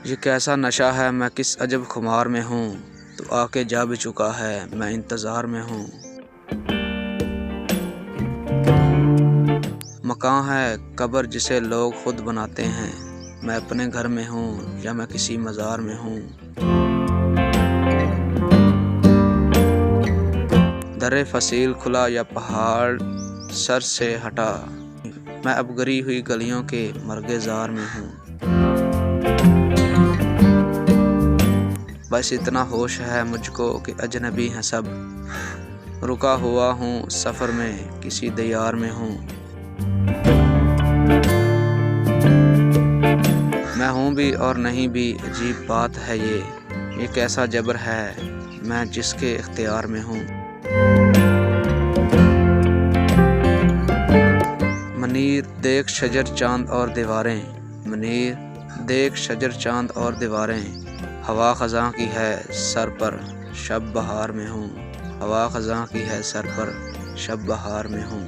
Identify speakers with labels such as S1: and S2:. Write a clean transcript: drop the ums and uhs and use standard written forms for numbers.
S1: ये कैसा नशा है, मैं किस अजब खुमार में हूँ। तो आके जा भी चुका है, मैं इंतज़ार में हूँ। मकान है कब्र जिसे लोग खुद बनाते हैं। मैं अपने घर में हूँ या मैं किसी मज़ार में हूँ। दरे फसील खुला या पहाड़ सर से हटा, मैं अब गरी हुई गलियों के मर्गे-ज़ार में हूँ। बस इतना होश है मुझको कि अजनबी हैं सब। रुका हुआ हूँ सफ़र में, किसी दीयार में हूँ। मैं हूँ भी और नहीं भी, अजीब बात है ये कैसा जबर है, मैं जिसके इख्तियार में हूँ। मनीर देख शजर चाँद और दीवारें, मनीर देख शजर चाँद और दीवारें। हवा ख़ज़ां की है सर पर, शब बहार में हूँ। हवा ख़ज़ां की है सर पर, शब बहार में हूँ।